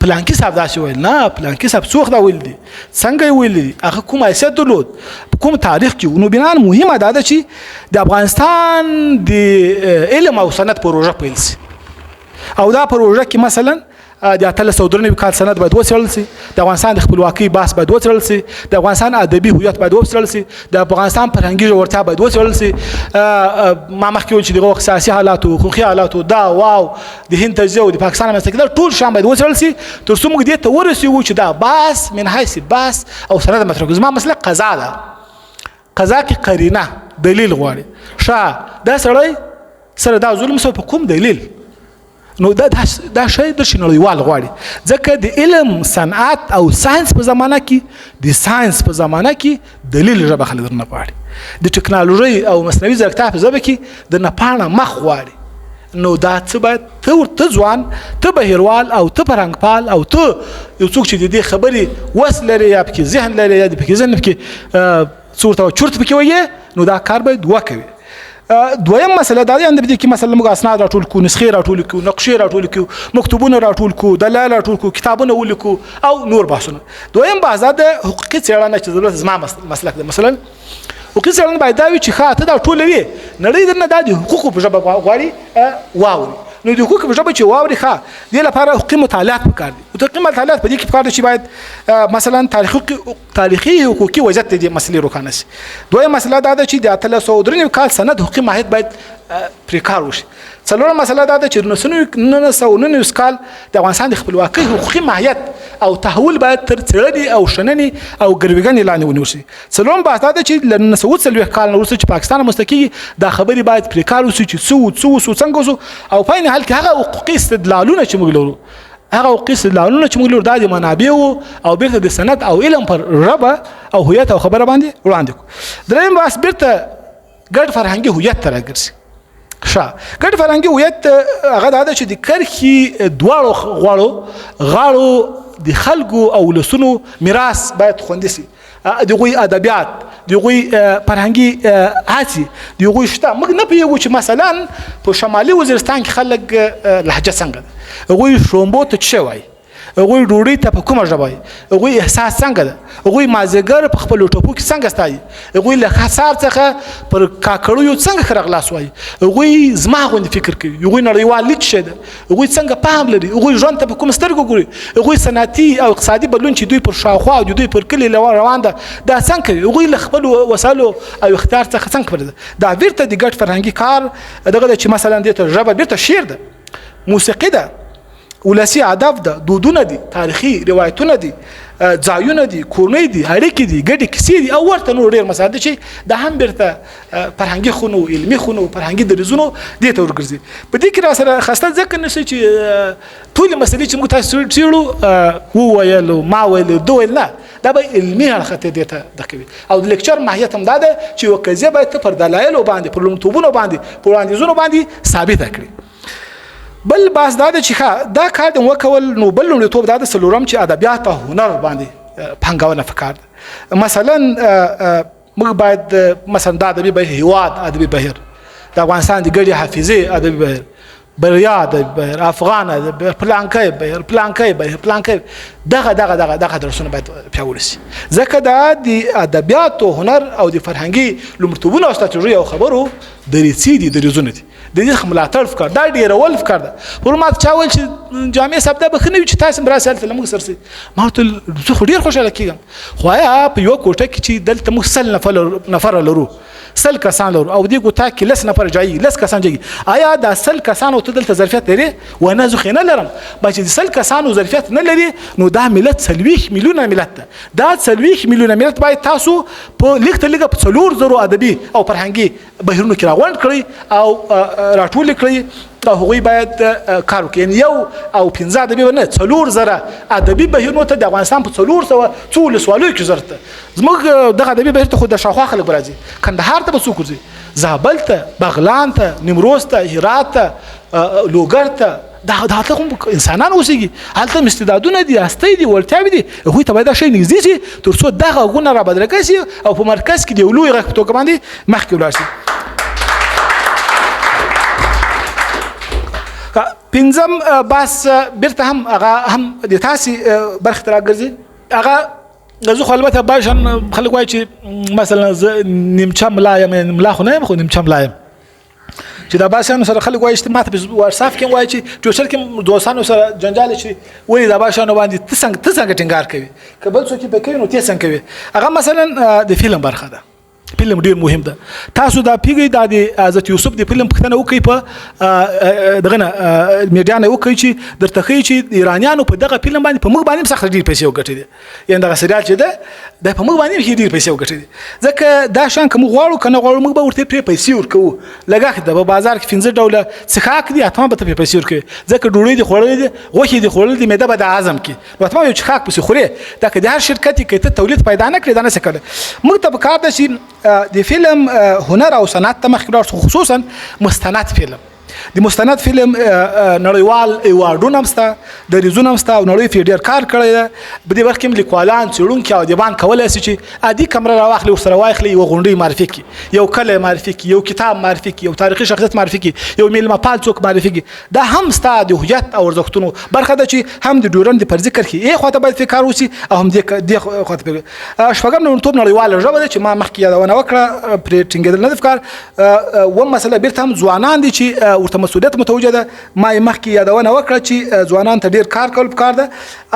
[SPEAKER 1] پلانکي صاحب داسې ویل، نه پلانکي صاحب څوک دا ویل دي، څنګه یې ویل دي، هغه کوم حیثیت درلود، په کوم تاریخ کې. نو بنا مهمه دا ده چې د افغانستان د علم او صنعت پروژه پیل شي او دا پروژه کې مثلا د 1393 کال سند باید وڅېړل شي، د افغانستان د خپلواکۍ بحث باید وڅېړل شي، د افغانستان ادبي هویت باید وڅېړل شي، د افغانستان فرهنګي ژورتیا باید وڅېړل شي. ما مخکې ویل چې دغه سیاسي حالاتو، حقوقي حالاتو، دا واو د هند تجزیه او د پاکستان رامنځته کېدل ټول شیان باید وڅېړل شي تر څو موږ دې ته ورسېږو چې دا بحث من حیث بحث او سند مطرح کړو. زما مسله قضا ده، قضا کې قرینه دلیل غواړي. دا سړی سره دا ظلم سو په کوم دلیل؟ نو دا شی د نړیوال غواړي. ځکه د علم صنعت او ساينس په زمانه کې د ساينس په زمانه کې دلیل ژبه خلک درنه غواړي. د ټکنالوژي او مصنوعي ځیرکتیا په ژبه کې د نه پاڼه مخ غواړي. نو دا څه باید ته ځوان، ته بهیروال او ته فرهنګپال او ته یو څوک چې د دې خبرې وس لري یا پکې ذهن لري یا د پکې ذهن پکې څه ورته چورت پکې وایي، نو دا کار باید وکوي. دویم مسله دا ده چې کې مثلا موږ اسناد راټول کو، نسخې راټول کو، نقشې راټول کو، مکتوبونه راټول کو، دلایل راټول کو، کتابونه ولیکو او نور بحثونه. دویم بحث دا ده حقوقي څېړنه چې ضرورت زما مسلک ده. مثلا حقوقي څېړنه باید دا وي چې ښه ته دا ټولوي، نړۍ درنه دا د حقوقو په ژبه غواړي واوري. نو د حقوقو په ژبه چې واوري ښه دې لپاره حقوقي مطالعات پکار دي. حقوقي مطالعات په دې کې پکار دي چې باید مثلا تاریخي حقوقي وضعیت دې مسلې روښانه شي. دویم مسله دا ده چې د 1393 کال سند حقوقي ماهیت باید پرې کار وشي. څلورمه مسله دا ده چې 1999 کال د افغانستان د خپلواکۍ حقوقي ماهیت او تحول باید تر څېړنې او شننې او ګروېږنې لاندې ونیول شي. څلورم بحث دا ده چې له 1940 کال نه وروسته چې پاکستان رامنځته کېږي دا خبرې باید پرې کار وشي چې څه وسو څنګه وسو او په عین حال کې هغه حقوقي استدلالونه چې موږ لرو هغه قصه لاونه چې موږ لور د منابع او بیرته د سند او علم پر ربه او هویت او خبره باندې وړاندې کو. دریم بس بیرته ګډ فرهنګي هویت ته راګرځي. ګډ فرهنګي هویت هغه د چې د کرخي دواړو غاړو د خلکو او لسونو میراث باید خوندي سي. دغوی ادبیات، دغوی فرهنګي هڅې، دغوی شته. موږ نه پوهېږو چې مثلا په شمالي وزیرستان کې خلک لهجه څنګه ده، هغوی شړومبو ته څه وایي، هغوی ډوډۍ ته په کومه ژبه وایي، هغوی احساس څنګه ده، هغوی مازدیګر په خپلو ټوپو کې څنګه ستایي، هغوی له ښار څخه پر کاکړیو څنګه ښه راغلاس وایي، هغوی زما غوندې فکر کوي، هغوی نړیوال لید څه ده، هغوی څنګه پام لري، هغوی ژوند ته په کوم سترګو ګوري، هغوی صنعتي او اقتصادي بدلون چې دوی پر شاوخوا او دوی پر کلي روان ده دا څنګه کوي، هغوی له خپلو وسایلو او اختیار څخه څنګه خبره ده. دا بیرته د ګډ فرهنګي کار دغه ده چې مثلا دې ته ژبه بیرته شعر ده، موسیقي ده، ولسی ادب ده، دودونه دي، تاریخي روایتونه دي، ځایونه دي، کورنۍ دي، اړیکې دي، ګډې کیسې دي او ورته نور ډېر مسایل دي چې دا هم بیرته فرهنګي خونو، علمي خونو، فرهنګي دریځونو دې ته ورګرځي. په دې کې را سره خسته ځکه نشي چې ټولې مسلې چې موږ تاسو څېړو وویلو ما ویلو دوه ویل نه، دا به علمي اړخ ته دې ته د کوي. او د لیکچر ماهیت هم دا ده چې یوه قضیه باید ته پر دلایلو باندې، پر لومړیتوبونو باندې، پر وړاندیزونو باندې ثابته کړي. بل باز دا چې دا کار د وکول نو بل لومړیتوب دا د څلورم چې ادبیات او هنر باندې پانګونه پکار ده. مثلا موږ باید مثلا د ادبي بهیر، هیواد ادبي بهیر، د افغانستان د ګډې حافظې ادبي بهیر، بریا ادبي بهیر، افغان ادبي بهیر، پلانکی بهیر دغه درسونه باید پیاوړي سي. ځکه دا د ادبیاتو، هنر او د فرهنګي لومړیتوبونو او ستراتیژۍ او خبرو دریڅې دي، دریځونه دي. د دې ملاتړ فکر دا ډېرول فکر ده. پر ما چا ویل چې جامع صاحب دا بخښنه وي چې تاسو مراسته هلته له موږ سره سئ. ما ورته زه خو ډېر خوشحاله کېږم، خو آیا په یوه کوټه کې چې دلته موږ 100 نفره لرو، 100 کسان لرو او دې کوټه کې 10 نفر جایي، 10 کسان جایي، آیا دا 100 کسانو ته دلته ظرفیت لري؟ ونه زه خو نه لرم. با چې 100 کسانو ظرفیت نه لري نو دا ملت 40 میلیونه ملت ده. دا 40 میلیونه ملت باید تاسو په لږ تر لږه په 4,000 ادبي او فرهنګي بهیرونو کې راغونډ کړئ او راټول کړئ او هغوی باید کار وکړي. یعنې 1 او 15 ادبي نه 4,000 ادبي بهیرونو ته د افغانستان په 400 څو ولسوالیو کې ضرورت ده. زموږ دغه ادبي بهیر ته خو د شاوخوا خلک به راځي، کندهار ته به څوک ورځي، زابل ته، بغلان ته، نیمروز ته، هرات ته، لوګر ته، هلته هم انسانان اوسېږي، هلته هم استعدادونه دي، هستۍ دي، وړتیاوې دي، هغوی ته باید دا شی نږدې شي تر څو دغه غږونه رابدرګه شي او په مرکز کې د یو لوی غږ په توګه باندې مخکې ولاړ شي. پنځم بحث بیرته هم هغه هم د تاسې برخې ته راګرځي. هغه زه خو البته باشن خلک وایي چې مثلا زه نیمچه ملا یم، ملا خو نه یم خو نیمچه ملا یم، چې دا باشانو سره خلک وایي چې ماته په واتساپ کې وایي چې ټویټر کې دوستانو سره جنجال شي، ولې دا باشانو باندې ته څنګه ټینګار کوي، که بل څوک یې کوي نو ته څنګه کوي. هغه مثلا د فلم برخه ده، فلم ډیر مهم ده. تاسو دا پیږئ دا د حضرت یوسف د فلم پوښتنه وکړئ په دغه نه میډیا نه وکړئ چې درته ښیي چې ایرانیانو په دغه فلم باندې په موږ باندې هم سخته ډېر پیسې وګټې دي، یعنې دغه سریال چې ده دا په موږ باندې هم ډېر پیسې وګټې دي. ځکه دا شیان که موږ غواړو که نه غواړو موږ به ورته پرې پیسې ورکوو. لګښت ده، په بازار کې 15 ډوله څښاک دي، حتما به ته پرې پیسې ورکوې، ځکه ډوډۍ دې خوړلې دي، غوښې دې خوړلې دي، معده به د هضم کړي، نو حتما یو څښاک پسې خورې. دا که د هر شرکت کې ته تولید پیدا نه کړې دا نشې کولی. موږ ته پکار ده چې د فلم هنر او صنعت ته مخکې ولاړ شو، خصوصا مستند فلم. د مستند فلم نړیوال ایوارډونه هم شته، دریځونه هم شته او نړۍ پرې ډېر کار کړی ده. په دې برخه کې هم لیکوالان، څېړونکي او ادیبان کولی شي چې عادي کمره راواخلي، ورسره واخلي، یوه غونډۍ معرفي کړي، یو کلی معرفي کړي، یو کتاب معرفي کړي، یو تاریخي شخصیت معرفي کړي، یو میلمه پال څوک معرفي کړي. دا هم ستا د هویت او ارزښتونو برخه ده چې هم د ډیورنډ د فرضي کرښې ای خواته باید فکر وشي او هم دې خواته فکر. شپږم لومړیتوب نړیواله ژبه ده چې ما مخکې یادونه وکړه، پرې ټینګېدل نه ده پکار. اووم مسله بیرته هم ځوانان دي چې ورته مسؤلیت متوجه ده، ما یې مخکې یادونه وکړه چې ځوانان ته ډېر کار کول پکار ده.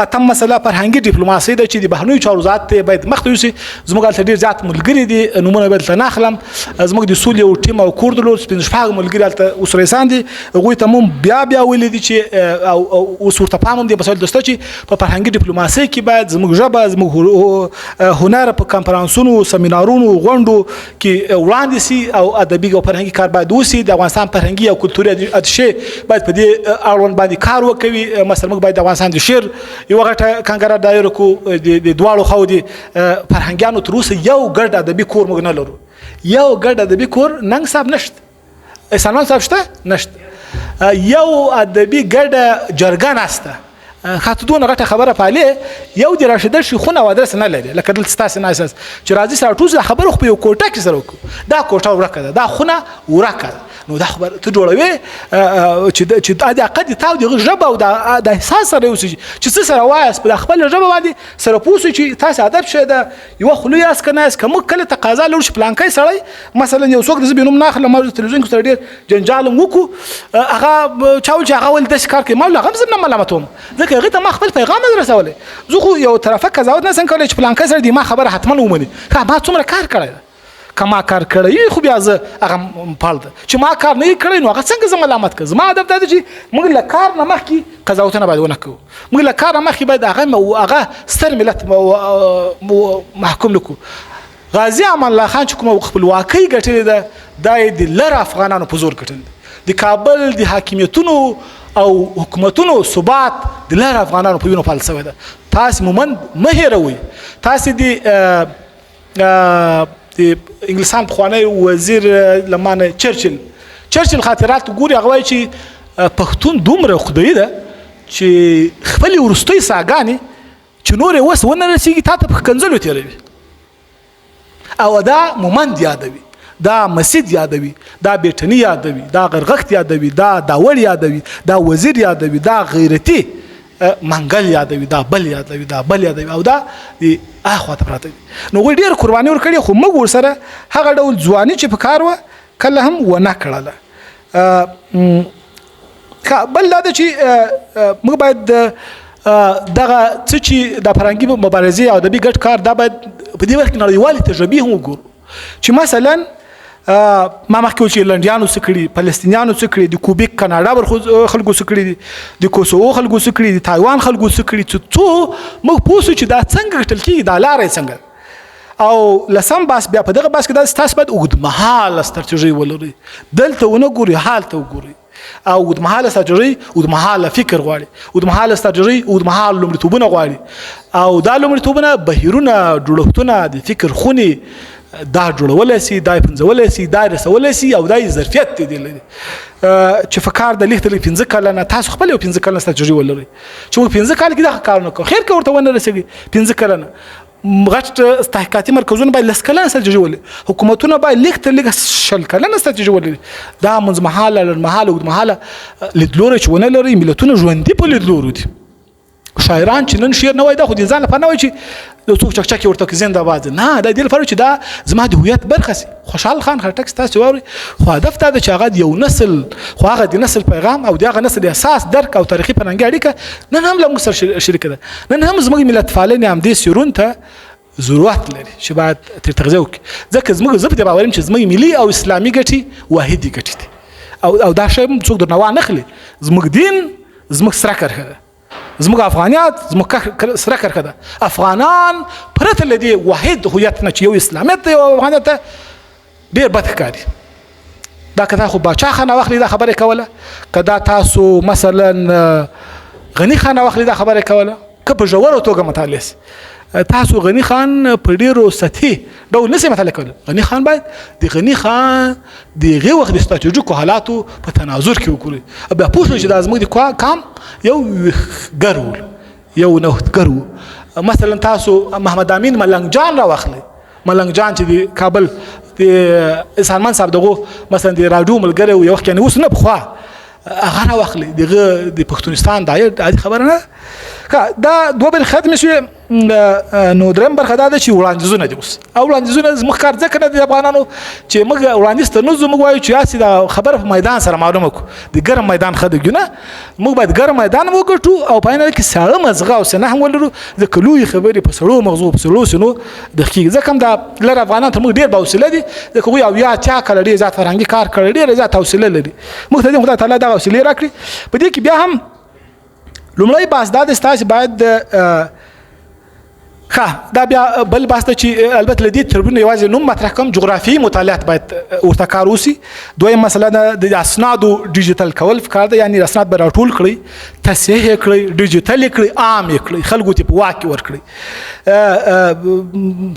[SPEAKER 1] اتم مسله فرهنګي ډیپلوماسي ده چې د بهرنیو چارو وزارت ته باید مخ ته یوسي. زموږ هلته ډېر زیات ملګري دي، نومونه به دلته نه اخلم. زموږ د سولې یو ټیم او کور درلود، 15 ملګري هلته اوس رئیسان دي، هغوی ته مو بیا ویلي دي چې او اوس ورته پام هم دی مسایل دوسته چې په فرهنګي ډیپلوماسي کې باید زموږ ژبه، زموږ هنر په کنفرانسونو، سمینارونو، غونډو کې وړاندې سي او ادبي او فرهنګي کار باید وسي. د افغانستان فرهنګي او کلتوري امور اتشه باید په دې اړوند باندې کار وکوي. مثلا موږ باید د افغانستان د شعر یو غټه کانګره دایر کو د دواړو خو دي فرهنګیانو تر اوسه یو ګډ ادبي کور موږ نه لرو. یو ګډ ادبي کور ننګ صاحب نشته، سلمان صاحب شته نشته، یو ادبي ګډه جرګه نسته. خاطر دونه غټه خبره پاله یو د راشد شیخونه و درس نه لري لکه دلته تاسو نه اساس چې راځي سره ټوزه خبره خو په یو کوټه کې سره وکړو. دا کوټه ورکه ده، دا خونه ورکه ده. نو دا خبر ته جوړوي چې د عقد تاو د ژبه او د احساس سره اوسي چې څه سره وایس په خپل ژبه باندې سره پوسو چې تاسو ادب شه ده یو خلوی اس کنه اس کوم کله تقاضا لور شي پلانکای سړی مثلا یو څوک د زبینوم ناخله ما تلویزیون کې سره ډیر جنجال وکړو هغه چاول چې هغه ول د کار کې ما هغه زنه ملامتوم ځکه هغه ته ما خپل پیغام درسولې زه خو یو طرفه قضاوت نه څنګه کولای چې پلانکای سره دی ما خبره حتما ومني ما څومره کار کړی کما کار کړی خو بیا زه هغه پالد چې ما کار نه کړی نو هغه څنګه زما ملامت کړ. زما ادب دا چې موږ له کار نه مخکې قضاوتونه باید ونه کوو، موږ له کار نه مخکې باید هغه ستر ملت محکوم نکړو. غازی امان الله خان چې کوم خپلواکۍ ګټلې ده دا د لر افغانانو په زور ګټلې. د کابل د حاکمیتونو او حکومتونو ثبات د لر افغانانو په وینو پال شوی ده. تاسو مومن مه هېروئ. تاسو د انګلستان پخوانی وزیر لمانه چرچل خاطرات ګوري هغه وایي چې پښتون دومره خدای ده چې خپل ورستۍ ساګانې چې نورې وس ونه رسېږي تا ته په کنځلو تېروي او دا مومند یادوي، دا مسجد یادوي، دا بیټني یادوي، دا غرغښت یادوي، دا داوړ یادوي، دا وزیر یادوي، دا غیرتي منګل یادوي، دا بل یادوي، دا بل یادوي او دا د اخوا ته پراته دي. نو غوړي ډېر قرباني ورکړي خو موږ ورسره هغه ډول ځواني چې په کار وه کله هم ونه کړله. بل دا ده چې موږ باید دغه څه چې د فرهنګي مبارزې او ادبي ګډ کار دا باید په دې وخت کې نړیوالې تجربې هم وګورو چې مثلا ما مخکې ویل چې لنډیانو څه کړي، فلسطینیانو څه کړي، د کوبیک کاناډا خلکو څه کړي دي، د کوسوو خلکو څه کړي دي، تایوان خلکو څه کړي څو موږ پوه سو چې دا څنګه ګټل کېږي، دا لاره څنګه. او لسم باس بیا په دغه باس کې دا ستاسو باید اوږدمهاله ستراتیژي ولرئ. دلته ونه ګورئ، حال ته وګورئ. او اوږدمهاله ستراتیژي اوږدمهاله فکر غواړي، اوږدمهاله ستراتیژي اوږدمهاله لومړیتوبونه غواړي. او دا لومړیتوبونه بهیرونه جوړښتونه د فکر خونې دا جوړولی سي، دا یې پنځولی سي، دا یې رسولی سي او دا یې ظرفیت دی لري چې په کار د لیک تر 15 کاله نه تاسو خپل یو 15 کاله ستراتیژي ولرئ چې موږ 15 کاله کې دغه کار نه کوو. خیر که ورته ونه رسېږي 15 کاله نه غټ تحقیقاتي مرکزونه باید 10 کلنه ستراتیژي ولري، حکومتونه باید لیک تر لیکه 20 کلنه ستراتیژي ولري. دا منځمهاله لنډمهاله اوږدمهاله لیدلوری چې ونه لري ملتونه ژوندي په لیدلورو دي. شاعران چې نن شعر نه وایي دا خو د ځان لپاره نه وایي چې یو څوک چکچکې ورته کوي زنده‌باد، نه دا دې لپاره چې دا زما د هویت برخه سي. خوشحال خان خټک ستاسو واوري خو هدف دا ده چې هغه د یو نسل خو هغه د نسل پیغام او د هغه نسل احساس درک او تاریخي فرهنګي اړیکه نن هم له موږ سره شریکه ده. نن هم زموږ ملت فعالین همدې سیرون ته ضرورت لري چې باید تر تغذیه وکړي ځکه زه په دې باور یم چې زموږ ملي او اسلامي ګټې واحدې ګټې دي او دا شی څوک درنه وانه خلي. زموږ دین زموږ سره کرښه ده، زموږ افغانیت زموږ سره کرښه ده. افغانان پرته له دې واحد هویت نه چې یو اسلامیت دی او افغانیت ته ډېر بد ښکاري. دا که تاسو باچا خانه واخلي دا خبره کوله، که دا تاسو مثلا غني خانه واخلي دا خبره کوله، که په ژوره توګه مطالعه سي تاسو غني خان په ډیرو سطحي ډول نشي مطالعه کولی. غني خان باید د غني خان دغه وخت د ستراتیژیکو حالاتو په تناظر کې وکړي. بیا پوه شئ چې دا زموږ د کام یو ګرو یو نوښتګر و. مثلا تاسو محمد امین ملنګ جان را واخلئ. ملنګ جان چې د کابل د اسحاق صاحب دغه مثلا د راډیو ملګری و یو وخت یعنې اوس نه پخوا هغه را واخلئ دغه د پښتونستان دا خبره نه دا دوه برخې ختمې شوې. نو درېیم برخه دا ده چې وړاندیزونه دي اوس او وړاندیزونه زموږ کار ځکه نه دي افغانانو چې موږ وړاندیز ته نه ځو. موږ وایو چې یاسې دا خبره په میدان سره معلومه کړو. د ګرم میدان ښه دی نه، موږ باید ګرم میدان وګټو او په عین کې ساړه مزغه او سینه هم ولرو. ځکه لویې خبرې په سړو مغزو په سړو سینو دقیق کېږي. ځکه هم دا لر افغانان تر موږ ډېر باحوصله دي ځکه هغوی اویا اتیا کاله ډېر زیات فرهنګي کار کړی، ډېره زیات حوصله لري. موږ ته دې خدای تعالی دغه حوصلې راکړي. په دې کې بیا هم لومړی بحث دا دی ستاسې باید دا بیا بل بحث ده چې البته له دې تربونه یوازې نوم مطرح کوم جغرافیایي مطالعات باید ورته کار وسي. دویم مسله ده د اسنادو ډیجیټل کول پکار ده، یعنی اسناد به راټول کړئ، تصحیح یې کړئ، ډیجیټل یې کړئ، عام یې کړئ، خلکو ته په واک کې ورکړئ.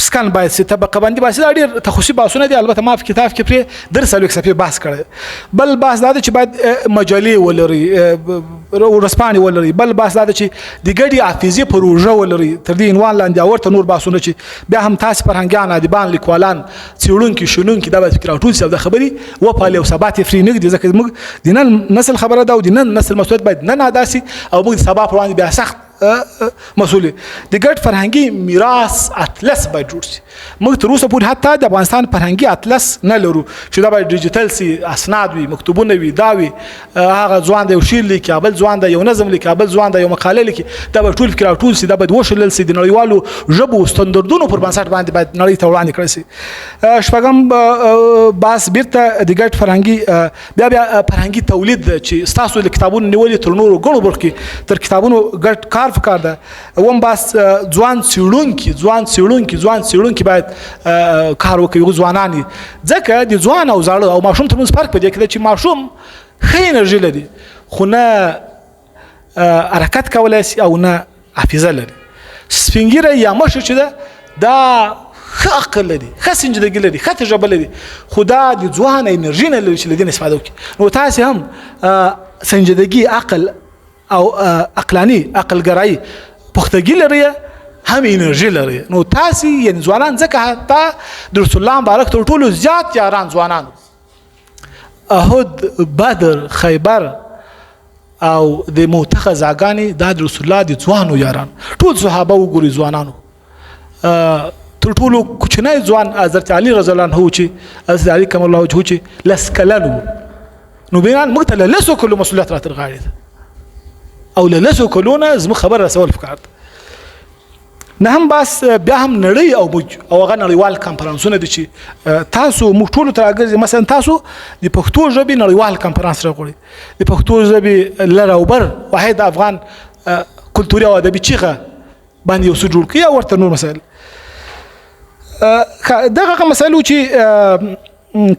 [SPEAKER 1] سکن باید سي طبقه بندي باید دا ډېر تخصصي بحثونه دي، البته ما په کتاب کې پرې در څلوېښت صفحې بحث کړی. بل بحث دا ده چې باید مجلې ولري، ورځپاڼې ولري. بل بحث دا ده چې د ګډې حافظې پروژه ولري، تر دې عنوان لاندې ورته نور بحثونه چې بیا هم تاسې فرهنګیان، ادیبان، لیکوالان، څېړونکي، شنونکي دا باید فکر راټول شي او دا خبرې وپالي او سبا ته فري نه ږدي، ځکه موږ د نن نسل خبره ده او د نن نسل مسؤلیت باید نن ادا سي او موږ د سبا پر وړاندې بیا سخت مسؤل. د ګډ فرهنګي میراث اطلس باید جوړ شي. موږ تر اوسه پورې حتی د افغانستان فرهنګي اطلس نه لرو چې دا باید ډیجیټل سي، اسناد وي، مکتوبونه وي، دا وي، هغه ځوان د یو شعر لیکي، بل ځوان د یو نظم لیکي، بل ځوان د یو مقاله لیکي، دا باید ټول فکر راټول سي، دا باید وشلل سي، د نړیوالو ژبو ستندردونو پر بنسټ باندې باید نړۍ ته وړاندې کړی سي. شپږم بحث بیرته د ګډ فرهنګي بیا فرهنګي تولید چې ستاسو له کتابونو نیولې تر نورو ګڼو برخو کې تر کتابونو ګډ کار فکر ده. وم بس ځوان څېړونکي باید کار وکړي، ځوانان دي، ځکه د ځوان او زاړه او ماشوم ترمنځ فرق په دې کې ده چې ماشوم ښه انرژي لري خو نه حرکت کولی شي او نه حافظه لري. سپین ږیری یا مشر چې ده دا ښه عقل لري، ښه سنجیدګي لري، ښه تجربه لري، خو دا د ځوان انرژي نه لري چې له دې نه استفاده وکړي. نو تاسې هم سنجیدګي، عقل او عقلاني، عقلګرایي، پختګي لري، هم انرژي لري. نو تاسې یعنې ځوانان، ځکه حتی د رسول الله مبارک تر ټولو زیات یاران ځوانان، احد، بدر، خیبر او د موته غزاګانې دا د رسول الله د ځوانو یاران، ټول صحابه وګوري ځوانانو. تر ټولو کوچنی ځوان حضرت علي رضی الله عنه چې حضرت علي کرم الله وجهه چې لس کلن و. نو بینان موږ ته له لسو کلو مسؤلیت راتر غاړې ده او له لسو کلونه زموږ خبر رسول پکار ده. نه هم بس بیا هم نړۍ او موږ او هغه نړیوال کنفرانسونه دي چې تاسو موږ ټولو ته راګرځي. مثلا تاسو د پښتو ژبې نړیوال کنفرانس راغوړئ، د پښتو ژبې لر او بر واحد افغان کلتوري او ادبي چیغه باندې یو څه جوړ کړئ او ورته نور مسایل. دغه مسایلو چې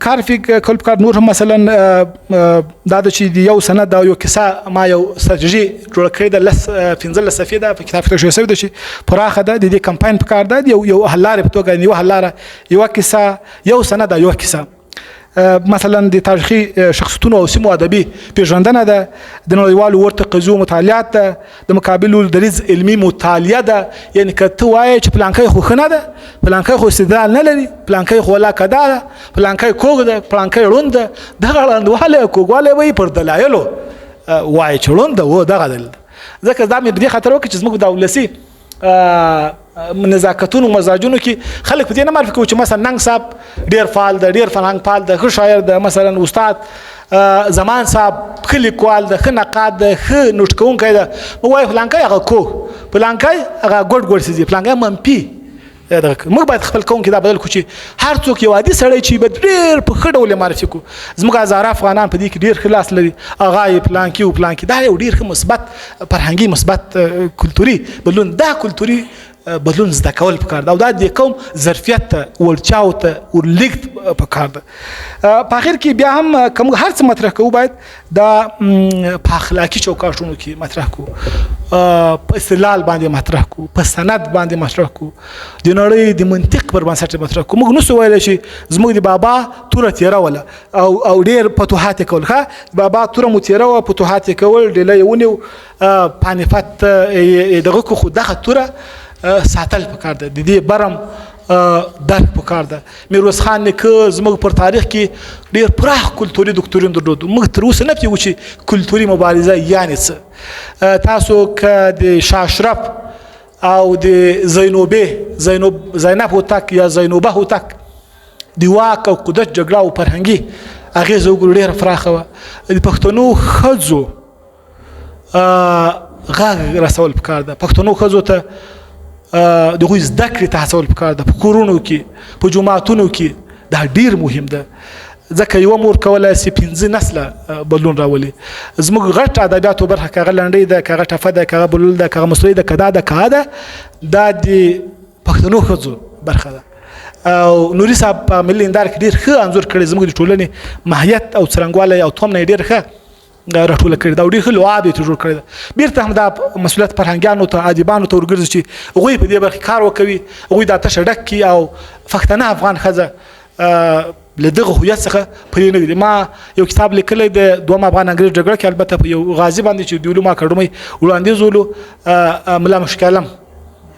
[SPEAKER 1] کار فکر کول پکار نور هم مثلا دا د چې یو سند او یو کیسه ما یو استراتیژي جوړ کړې ده 15 صفحې ده په کتاب کې شوی سوي ده چې پراخه ده د دې کمپاین پکار ده یو حل لارې په توګه یو حل لاره یو کیسه یو سند یو کیسه. مثلا د تاریخي شخصیتونو او سیمو ادبي پیژندنه ده، د نړیوالو ورته قضیو مطالعات ده، د مقابلو دریځ علمي مطالعه ده. یعنی که ته وایې چې پلانکی خو ښه نه ده، پلانکی خو استدلال نه لري، پلانکی خو ولاکه ده، پلانکی کوږ ده، پلانکی ړوند ده، دغه ړندوالی کوږوالی به یې پر دلایلو وایي چې ړوند ده و دغه دلیل ده. ځکه دا مې د دې خاطر وکړي چې زموږ د ولسي نزاکتونو مزاجونو کې خلک په دې نه معرفي کوي چې مثلا ننګ صاحب ډېر فعال ده، ډېر فرهنګ پال ده، ښه شاعر ده، مثلا استاد زمان صاحب ښه لیکوال ده، ښه نقاد ده، ښه نوټ کوونکی ده. وایي فلانکی هغه کوږ، فلانکی هغه ګډ څیز دي، فلانکی منفي. موږ باید خپل کوونکي دا بدل کړو چې هر څوک یو عادي سړی چې باید ډېر په ښه ډول معرفي کړو. زموږ هزاره افغانان په دې کې ډېر ښه لاس لري، هغه یې پلانکي و پلانکي، دا یو ډېر ښه مثبت فرهنګي مثبت کلتوري بدلون، دا کلتوري بدلون زده کول پکار ده او دا د قوم ظرفیت ته وړتیاو ته ورلیږد پکار ده. په اخر کې بیا هم که موږ هر څه مطرح کوو باید دا په اخلاقي چوکاټونو کې مطرح کوو، په استدلال باندې مطرح کوو، په سند باندې مطرح کوو، د نړۍ د منطق پر بنسټ مطرح کوو. موږ نسو ویلی چې زموږ د بابا توره تیره وله او ډېر فتوحات یې کول. ښه بابا توره مو تیره وه، فتوحات یې کول، ډیله یې ونیو، پانفت دغه کو، خو دغه توره ساتل پکار ده، د دې برم درک پکار ده. میرویس خان نیکه زموږ پر تاریخ کې ډېر پراخ کلتوري دکتورین درلود. موږ تر اوسه نه پوهیږو چې کلتوري مبارزه یعنې څه. تاسو که د شاه اشرف او د زینب هوتک یا زینوبه هوتک د واک او قدرت جګړه او فرهنګي اغېزه وګورو ډېره پراخه وه. د پښتنو ښځو غږ رسول پکار ده، پښتنو ښځو ته د هغوی زده کړې ته هڅول پکار ده، په کورونو کې، په جوماتونو کې. دا ډېر مهم ده ځکه یوه مور کولی سي 5 نسله بدلون راولي. زموږ غټ ادبیاتو برخه که هغه لنډۍ ده، که هغه ټپه ده، که هغه بلول ده، که هغه مسلې ده، که دا ده، که دا د پښتنو ښځو برخه ده او نوري صاحب په ملي هنداره کې ډېر ښه انځور کړی زموږ د ټولنې ماهیت او څرنګوالی او تومنه یې ډېر ښه راټوله کړې ده او ډېر ښه لعاب یې جوړ کړی ده. بیرته هم دا مسؤلیت فرهنګیانو ته ادیبانو ته ورګرځي چې هغوی په دې برخه کار وکوي، هغوی دا تشه ډک کړي او پښتنه افغان ښځه له دغه هویت څخه پرې نه وي. ما یو کتاب لیکلی د دویم افغان انګریز جګړه کې، البته په یو غازي باندې چې د علومو اکاډمۍ وړاندیز ولو، ملا مشک عالم.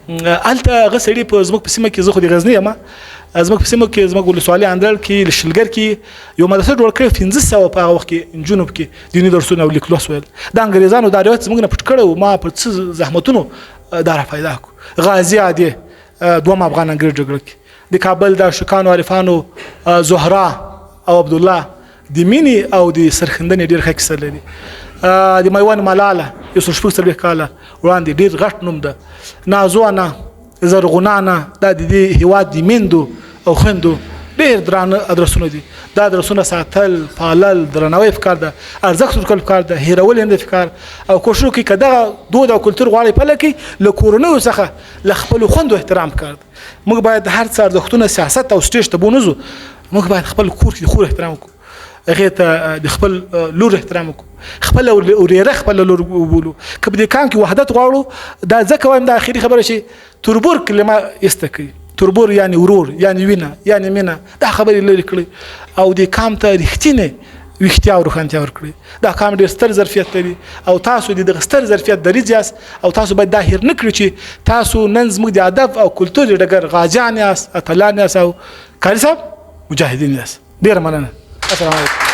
[SPEAKER 1] هلته هغه سړي په زموږ په سیمه کې، زه خو د غزني یم، زموږ په سیمه کې زموږ ولسوالۍ اندړ کې شلګر کې یو مدرسه جوړ کړې، 1500 په هغه وخت کې نجونو پکې دیني درسونه او لیک لوست ویل. د انګریزانو دا روایت زموږ نه پټ کړی و، ما په څه زحمتونو دا را پیدا کړو. غازي عادي دویم افغان انګریز جګړه کې د کابل د شکانو عارفانو زهرا او عبدالله د مینې او د سرښندنې ډېر ښه کیسه لري. د میوند ملاله 140 کاله وړاندې ډېر غټ نوم ده. نازوانه زرغونانه دا د دې هېواد د میندو او خویندو ډېر درانه ادرسونه دي. دا ادرسونه ساتل، پالل، درناوی پکار ده، ارزښت ورکول پکار ده، هېرول یې نه پکار. او کوښښ وکړي که دغه دود او کلتور غواړئ پلی کړئ، له کورنیو څخه له خپلو خویندو احترام پکار ده. موږ باید د هر څه ارزښتونه سیاست او سټیج ته بونځو، موږ باید خپل کور کې د خور احترام وکړو، هغې ته د خپل لور احترام وکړو، خپله ورېره خپله لور وبولو. که په دې کام کې وحدت غواړو، دا ځکه وایم دا اخري خبره چې تربور کلمه ایسته کوي. تربور یعنی ورور، یعنی وینه، یعنی مینه. دا خبرې لرې کړئ او دې کام ته رښتینې ویښتیا او روښانتیا ورکړئ. دا کام ډېر ستر ظرفیت لري او تاسو د دغه ستر ظرفیت دریځ یاست او تاسو باید دا هېر نه کړئ چې تاسو نن زموږ د ادب او کلتور د ډګر غازیان یاست، اتلان یاست او کاري صاحب مجاهدین یاست. ډېره مننه. السلام علیکم.